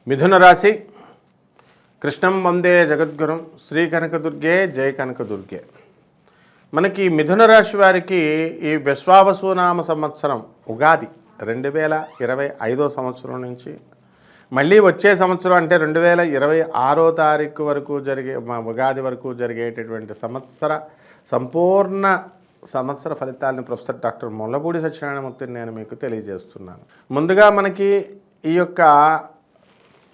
మిథున రాశి కృష్ణం వందే జగద్గురం శ్రీ కనకదుర్గే జయ కనకదుర్గే. మనకి మిథున రాశి వారికి ఈ విశ్వావసునామ సంవత్సరం ఉగాది 2025 సంవత్సరం నుంచి మళ్ళీ వచ్చే సంవత్సరం అంటే 2026 తారీఖు వరకు జరిగే ఉగాది వరకు జరిగేటటువంటి సంపూర్ణ సంవత్సర ఫలితాలను ప్రొఫెసర్ డాక్టర్ ముల్లపూడి సత్యనారాయణమూర్తిని నేను మీకు తెలియజేస్తున్నాను. ముందుగా మనకి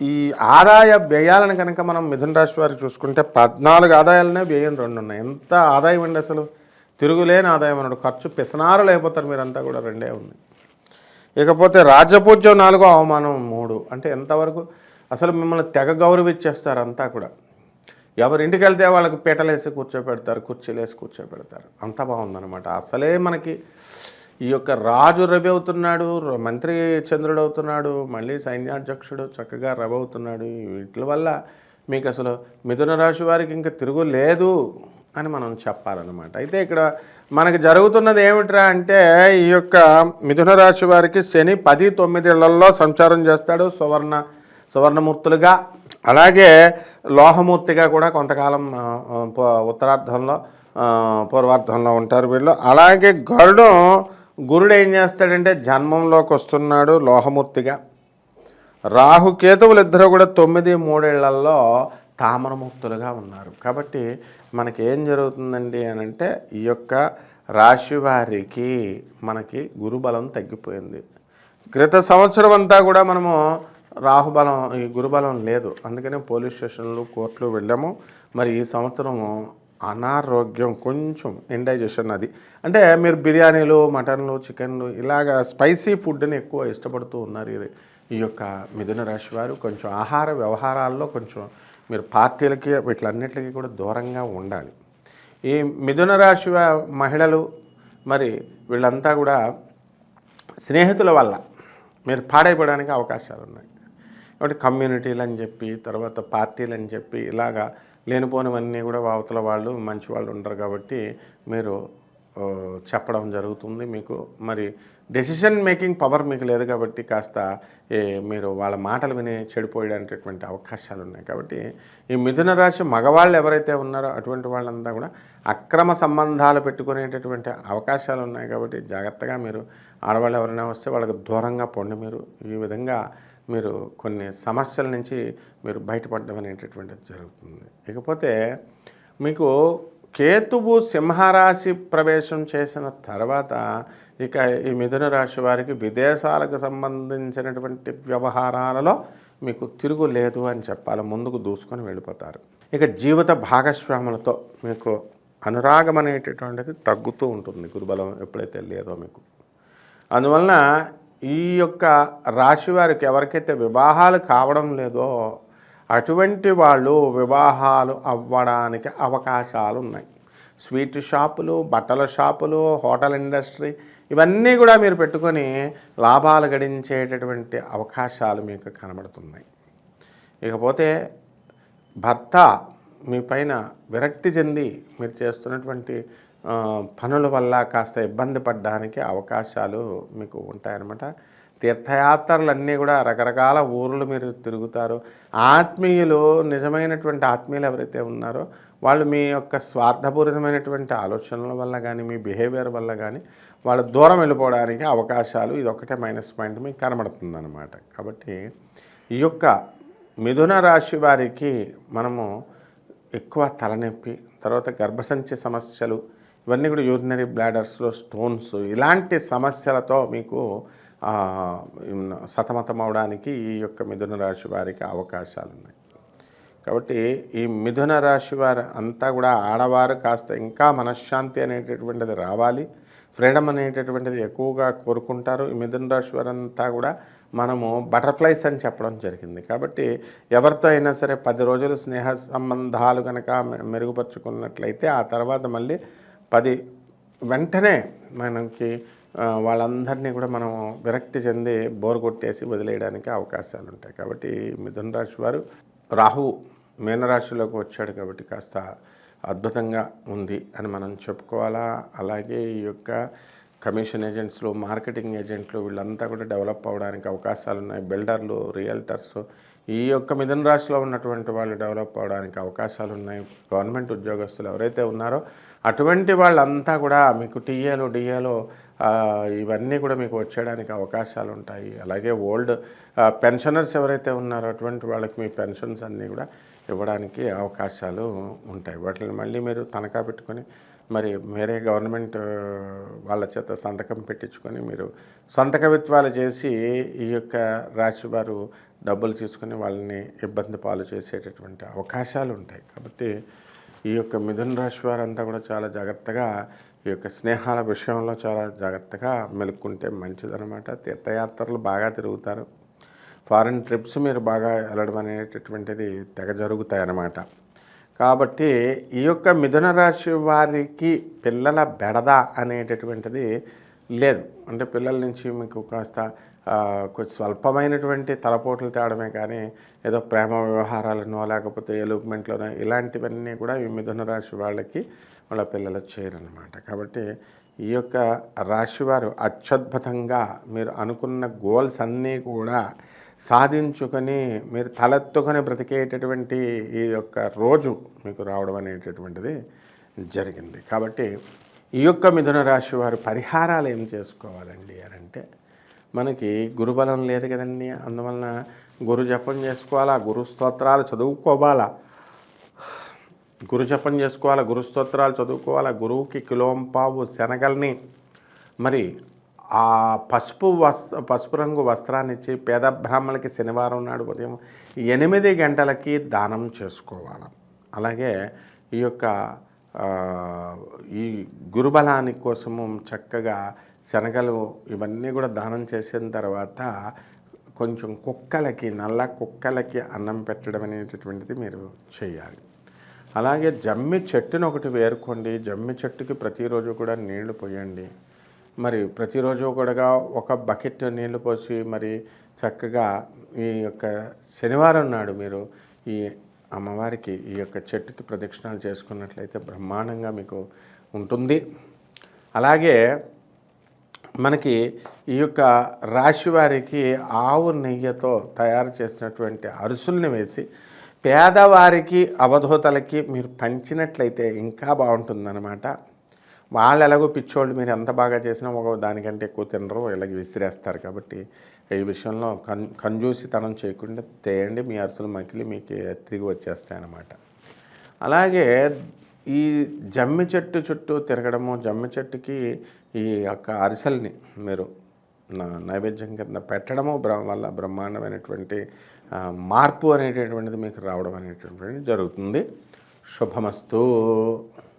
ఈ ఆదాయ వ్యయాలను కనుక మనం మిథున రాశి వారికి చూసుకుంటే 14 ఆదాయాలనే వ్యయం 2 ఉన్నాయి. ఎంత ఆదాయం అండి అసలు, తిరుగులేని ఆదాయం అన్నాడు. ఖర్చు పిసనారులు అయిపోతారు మీరంతా కూడా, 2 ఉంది. ఇకపోతే రాజ్యపూజ్యం 4, అవమానం 3. అంటే ఎంతవరకు అసలు మిమ్మల్ని తెగ గౌరవించేస్తారు అంతా కూడా. ఎవరింటికి వెళ్తే వాళ్ళకి పీటలేసి కూర్చోపెడతారు, కుర్చీలు వేసి కూర్చోపెడతారు. అంత బాగుందన్నమాట. అసలే మనకి ఈ యొక్క రాజు రవి అవుతున్నాడు, మంత్రి చంద్రుడు అవుతున్నాడు, మళ్ళీ సైన్యాధ్యక్షుడు చక్కగా రవి అవుతున్నాడు. వీటి వల్ల మీకు అసలు మిథున రాశి వారికి ఇంకా తిరుగు లేదు అని మనం చెప్పాలన్నమాట. అయితే ఇక్కడ మనకి జరుగుతున్నది ఏమిట్రా అంటే, ఈ యొక్క మిథున రాశి వారికి శని 10-9 ఇళ్లలో సంచారం చేస్తాడు. సువర్ణమూర్తులుగా, అలాగే లోహమూర్తిగా కూడా కొంతకాలం ఉత్తరార్ధంలో పూర్వార్ధంలో ఉంటారు వీళ్ళు. అలాగే గురుడు ఏం చేస్తాడంటే జన్మంలోకి వస్తున్నాడు లోహమూర్తిగా. రాహుకేతువులు ఇద్దరు కూడా 9-3 ఇళ్లలో తామరమూర్తులుగా ఉన్నారు. కాబట్టి మనకి ఏం జరుగుతుందండి అని అంటే, ఈ యొక్క రాశి వారికి మనకి గురుబలం తగ్గిపోయింది. క్రిత సంవత్సరం అంతా కూడా మనము రాహుబలం, ఈ గురుబలం లేదు. అందుకనే పోలీస్ స్టేషన్లు, కోర్టులు వెళ్ళాము. మరి ఈ సంవత్సరము అనారోగ్యం, కొంచెం ఇండైజెషన్ అది. అంటే మీరు బిర్యానీలు, మటన్లు, చికెన్లు ఇలాగ స్పైసీ ఫుడ్ని ఎక్కువ ఇష్టపడుతూ ఉన్నారు ఈ యొక్క మిథున రాశి వారు. కొంచెం ఆహార వ్యవహారాల్లో కొంచెం మీరు పార్టీలకి వీటిలన్నిటికీ కూడా దూరంగా ఉండాలి. ఈ మిథున రాశి మహిళలు మరి వీళ్ళంతా కూడా స్నేహితుల వల్ల మీరు పాడైపోవడానికి అవకాశాలు ఉన్నాయి. కాబట్టి కమ్యూనిటీలు అని చెప్పి, తర్వాత పార్టీలు అని చెప్పి ఇలాగా లేనిపోనివన్నీ కూడా అవతల వాళ్ళు మంచి వాళ్ళు ఉండరు. కాబట్టి మీరు చెప్పడం జరుగుతుంది. మీకు మరి డెసిషన్ మేకింగ్ పవర్ మీకు లేదు కాబట్టి కాస్త మీరు వాళ్ళ మాటలు విని చెడిపోయేటటువంటి అవకాశాలు ఉన్నాయి. కాబట్టి ఈ మిథున రాశి మగవాళ్ళు ఎవరైతే ఉన్నారో అటువంటి వాళ్ళంతా కూడా అక్రమ సంబంధాలు పెట్టుకునేటటువంటి అవకాశాలు ఉన్నాయి. కాబట్టి జాగ్రత్తగా మీరు ఆడవాళ్ళు ఎవరైనా వస్తే వాళ్ళకి దూరంగా పొండి. మీరు ఈ విధంగా మీరు కొన్ని సమస్యల నుంచి మీరు బయటపడడం అనేటటువంటిది జరుగుతుంది. ఇకపోతే మీకు కేతువు సింహరాశి ప్రవేశం చేసిన తర్వాత ఇక ఈ మిథున రాశి వారికి విదేశాలకు సంబంధించినటువంటి వ్యవహారాలలో మీకు తిరుగు లేదు అని చెప్పాలి. ముందుకు దూసుకొని వెళ్ళిపోతారు. ఇక జీవిత భాగస్వాములతో మీకు అనురాగం అనేటటువంటిది తగ్గుతూ ఉంటుంది, గురుబలం ఎప్పుడైతే లేదో మీకు. అందువలన ఈ యొక్క రాశి వారికి ఎవరికైతే వివాహాలు కావడం లేదో అటువంటి వాళ్ళు వివాహాలు అవ్వడానికి అవకాశాలు ఉన్నాయి. స్వీట్ షాపులు, బట్టల షాపులు, హోటల్ ఇండస్ట్రీ ఇవన్నీ కూడా మీరు పెట్టుకొని లాభాలు గడించేటటువంటి అవకాశాలు మీకు కనబడుతున్నాయి. ఇకపోతే భర్త మీ పైన విరక్తి చెంది మీరు చేస్తున్నటువంటి పనుల వల్ల కాస్త ఇబ్బంది పడడానికి అవకాశాలు మీకు ఉంటాయన్నమాట. తీర్థయాత్రలన్నీ కూడా రకరకాల ఊర్లు మీరు తిరుగుతారు. ఆత్మీయులు, నిజమైనటువంటి ఆత్మీయులు ఎవరైతే ఉన్నారో వాళ్ళు మీ యొక్క స్వార్థపూరితమైనటువంటి ఆలోచనల వల్ల కానీ, మీ బిహేవియర్ వల్ల కానీ వాళ్ళు దూరం వెళ్ళిపోవడానికి అవకాశాలు, ఇది ఒకటే మైనస్ పాయింట్ మీకు కనబడుతుందన్నమాట. కాబట్టి ఈ యొక్క మిథున రాశి వారికి మనము ఎక్కువ తలనొప్పి, తర్వాత గర్భసంచి సమస్యలు, ఇవన్నీ కూడా యూరినరీ బ్లాడర్స్లో స్టోన్స్, ఇలాంటి సమస్యలతో మీకు సతమతం అవడానికి ఈ యొక్క మిథున రాశి వారికి అవకాశాలు ఉన్నాయి. కాబట్టి ఈ మిథున రాశి వారు అంతా కూడా ఆడవారు కాస్త ఇంకా మనశ్శాంతి అనేటటువంటిది రావాలి, ఫ్రీడమ్ అనేటటువంటిది ఎక్కువగా కోరుకుంటారు. ఈ మిథున రాశి వారంతా కూడా మనము బటర్ఫ్లైస్ అని చెప్పడం జరిగింది. కాబట్టి ఎవరితో అయినా సరే 10 రోజులు స్నేహ సంబంధాలు కనుక మెరుగుపరుచుకున్నట్లయితే ఆ తర్వాత మళ్ళీ వెంటనే మనకి వాళ్ళందరినీ కూడా మనం విరక్తి చెంది బోర్ కొట్టేసి వదిలేయడానికి అవకాశాలు ఉంటాయి. కాబట్టి మిథున రాశి వారు రాహు మీనరాశిలోకి వచ్చాడు కాబట్టి కాస్త అద్భుతంగా ఉంది అని మనం చెప్పుకోవాలా. అలాగే ఈ యొక్క కమిషన్ ఏజెంట్స్లు, మార్కెటింగ్ ఏజెంట్లు వీళ్ళంతా కూడా డెవలప్ అవ్వడానికి అవకాశాలు ఉన్నాయి. బిల్డర్లు, రియల్టర్స్, ఈ యొక్క మిథున రాశిలో ఉన్నటువంటి వాళ్ళు డెవలప్ అవ్వడానికి అవకాశాలు ఉన్నాయి. గవర్నమెంట్ ఉద్యోగస్తులు ఎవరైతే ఉన్నారో అటువంటి వాళ్ళంతా కూడా మీకు టీఏలు, డిఏలు ఇవన్నీ కూడా మీకు వచ్చేయడానికి అవకాశాలు ఉంటాయి. అలాగే ఓల్డ్ పెన్షనర్స్ ఎవరైతే ఉన్నారో అటువంటి వాళ్ళకి మీ పెన్షన్స్ అన్నీ కూడా ఇవ్వడానికి అవకాశాలు ఉంటాయి. వాటిని మళ్ళీ మీరు తనఖా పెట్టుకొని మరి వేరే గవర్నమెంట్ వాళ్ళ చేత సంతకం పెట్టించుకొని మీరు సొంత కవిత్వాలు చేసి ఈ యొక్క రాశి వారు డబ్బులు తీసుకుని వాళ్ళని ఇబ్బంది పాలు చేసేటటువంటి అవకాశాలు ఉంటాయి. కాబట్టి ఈ యొక్క మిథున రాశి వారంతా కూడా చాలా జాగ్రత్తగా ఈ యొక్క స్నేహాల విషయంలో చాలా జాగ్రత్తగా మెలుక్కుంటే మంచిదన్నమాట. తీర్థయాత్రలు బాగా తిరుగుతారు. ఫారిన్ ట్రిప్స్ మీరు బాగా వెళ్ళడం అనేటటువంటిది తెగ జరుగుతాయి అన్నమాట. కాబట్టి ఈ యొక్క మిథున రాశి వారికి పిల్లల బెడద అనేటటువంటిది లేదు. అంటే పిల్లల నుంచి మీకు కాస్త కొంచెం స్వల్పమైనటువంటి తలపోట్లు తేవడమే కానీ ఏదో ప్రేమ వ్యవహారాలనో లేకపోతే ఎలూప్మెంట్లోనో ఇలాంటివన్నీ కూడా ఈ మిథున రాశి వాళ్ళకి వాళ్ళ పిల్లలు చేయరన్నమాట. కాబట్టి ఈ యొక్క రాశివారు అత్యద్భుతంగా మీరు అనుకున్న గోల్స్ అన్నీ కూడా సాధించుకొని మీరు తలెత్తుకొని బ్రతికేటటువంటి ఈ యొక్క రోజు మీకు రావడం అనేటటువంటిది జరిగింది. కాబట్టి ఈ యొక్క మిథున రాశి వారు పరిహారాలు ఏం చేసుకోవాలండి అని అంటే, మనకి గురుబలం లేదు కదండి. అందువలన గురు జపం చేసుకోవాలా, గురు స్తోత్రాలు చదువుకోవాలా, గురు జపం చేసుకోవాలా, గురు స్తోత్రాలు చదువుకోవాలా. గురువుకి కిలోంపావు శనగల్ని మరి ఆ పసుపు రంగు వస్త్రాన్ని ఇచ్చి పేద బ్రాహ్మణులకి శనివారం నాడు ఉదయం 8 గంటలకి దానం చేసుకోవాలి. అలాగే ఈ యొక్క ఈ గురుబలాని కోసము చక్కగా శనగలు ఇవన్నీ కూడా దానం చేసిన తర్వాత కొంచెం కుక్కలకి, నల్ల కుక్కలకి అన్నం పెట్టడం అనేటటువంటిది మీరు చేయాలి. అలాగే జమ్మి చెట్టును ఒకటి వేరుకోండి. జమ్మి చెట్టుకి ప్రతిరోజు కూడా నీళ్లు పోయండి. మరి ప్రతిరోజు కూడా ఒక బకెట్ నీళ్లు పోసి మరి చక్కగా ఈ యొక్క శనివారం నాడు మీరు ఈ అమ్మవారికి ఈ యొక్క చెట్టుకి ప్రదక్షిణాలు చేసుకున్నట్లయితే బ్రహ్మాండంగా మీకు ఉంటుంది. అలాగే మనకి ఈ యొక్క రాశి వారికి ఆవు నెయ్యితో తయారు చేసినటువంటి అరుసుల్ని వేసి పేదవారికి, అవధూతలకి మీరు పంచినట్లయితే ఇంకా బాగుంటుందన్నమాట. వాళ్ళు ఎలాగో పిచ్చోళ్ళు, మీరు ఎంత బాగా చేసినా ఒక దానికంటే ఎక్కువ తినరు, ఇలాగ విసిరేస్తారు. కాబట్టి ఈ విషయంలో కంజూసితనం చేయకుండా తేయండి. మీ అరుసులు మకిలి మీకు తిరిగి వచ్చేస్తాయన్నమాట. అలాగే ఈ జమ్మి చెట్టు చుట్టూ తిరగడము, జమ్మి చెట్టుకి ఈ యొక్క అరిసెల్ని మీరు నైవేద్యం కింద పెట్టడము వల్ల బ్రహ్మాండమైనటువంటి మార్పు అనేటటువంటిది మీకు రావడం అనేటటువంటిది జరుగుతుంది. శుభమస్తు.